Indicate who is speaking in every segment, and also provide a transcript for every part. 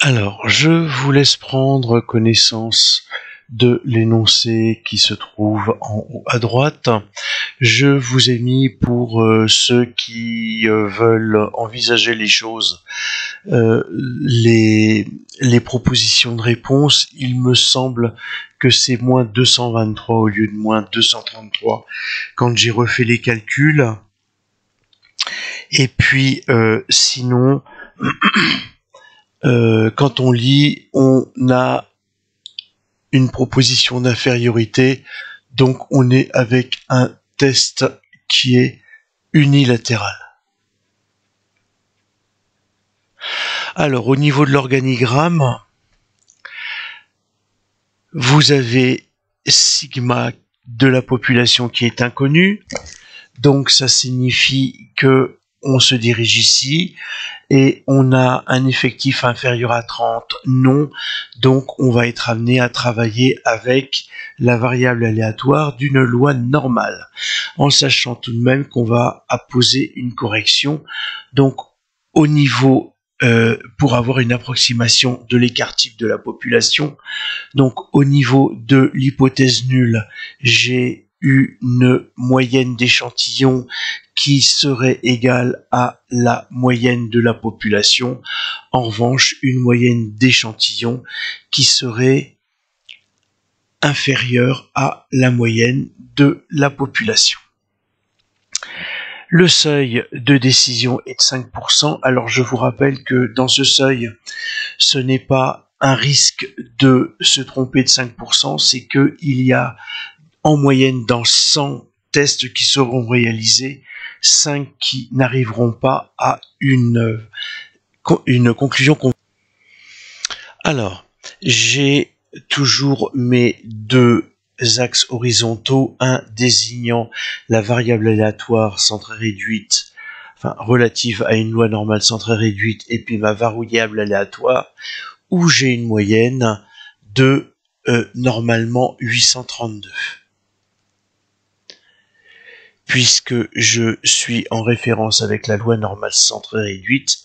Speaker 1: Alors, je vous laisse prendre connaissance de l'énoncé qui se trouve en haut à droite. Je vous ai mis pour ceux qui veulent envisager les choses les propositions de réponse. Il me semble que c'est moins 223 au lieu de moins 233 quand j'ai refait les calculs. Et puis sinon, quand on lit, on a une proposition d'infériorité, donc on est avec un test qui est unilatéral. Alors au niveau de l'organigramme, vous avez sigma de la population qui est inconnue, donc ça signifie que on se dirige ici et on a un effectif inférieur à 30, non, donc on va être amené à travailler avec la variable aléatoire d'une loi normale, en sachant tout de même qu'on va apposer une correction, donc au niveau, pour avoir une approximation de l'écart type de la population, donc au niveau de l'hypothèse nulle, j'ai une moyenne d'échantillons qui serait égale à la moyenne de la population. En revanche, une moyenne d'échantillons qui serait inférieure à la moyenne de la population. Le seuil de décision est de 5%. Alors je vous rappelle que dans ce seuil, ce n'est pas un risque de se tromper de 5%, c'est qu'il y a en moyenne dans 100 tests qui seront réalisés, 5 qui n'arriveront pas à une conclusion. Alors, j'ai toujours mes deux axes horizontaux, un désignant la variable aléatoire centrée réduite, enfin relative à une loi normale centrée réduite, et puis ma variable aléatoire, où j'ai une moyenne de normalement 832. Puisque je suis en référence avec la loi normale centrée réduite,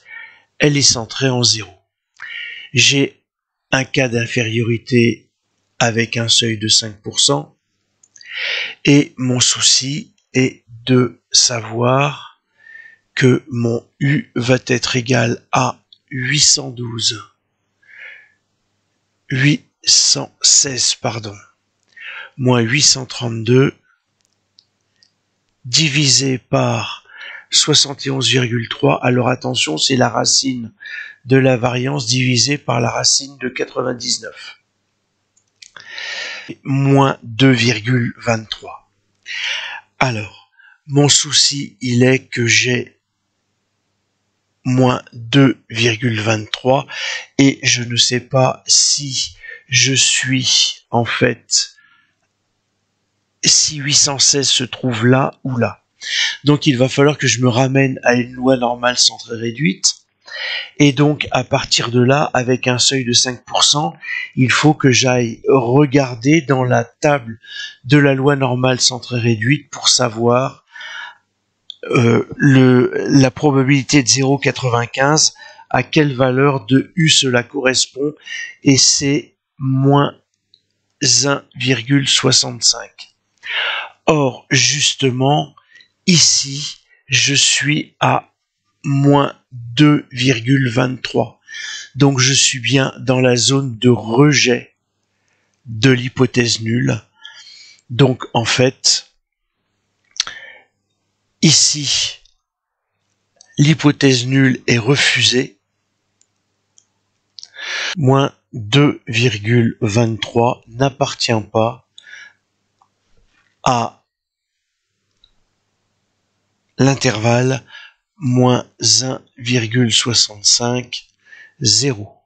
Speaker 1: elle est centrée en 0. J'ai un cas d'infériorité avec un seuil de 5%, et mon souci est de savoir que mon U va être égal à 816, moins 832, divisé par 71,3. Alors attention, c'est la racine de la variance divisée par la racine de 99. Moins 2,23. Alors, mon souci, il est que j'ai moins 2,23 et je ne sais pas si je suis en fait, si 816 se trouve là ou là. Donc il va falloir que je me ramène à une loi normale centrée réduite. Et donc à partir de là, avec un seuil de 5%, il faut que j'aille regarder dans la table de la loi normale centrée réduite pour savoir la probabilité de 0,95, à quelle valeur de U cela correspond, et c'est moins 1,65. Or, justement, ici, je suis à moins 2,23. Donc, je suis bien dans la zone de rejet de l'hypothèse nulle. Donc, en fait, ici, l'hypothèse nulle est refusée. Moins 2,23 n'appartient pas à l'intervalle moins 1,65, 0.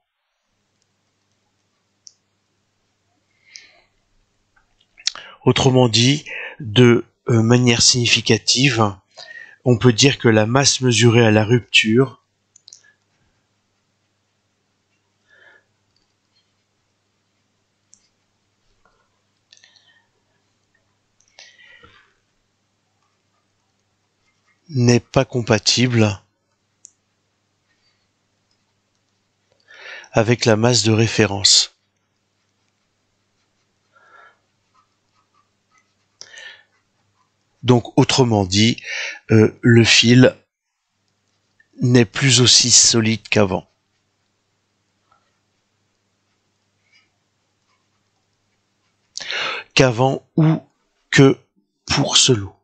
Speaker 1: Autrement dit, de manière significative, on peut dire que la masse mesurée à la rupture n'est pas compatible avec la masse de référence. Donc, autrement dit, le fil n'est plus aussi solide qu'avant. Ou que pour ce lot.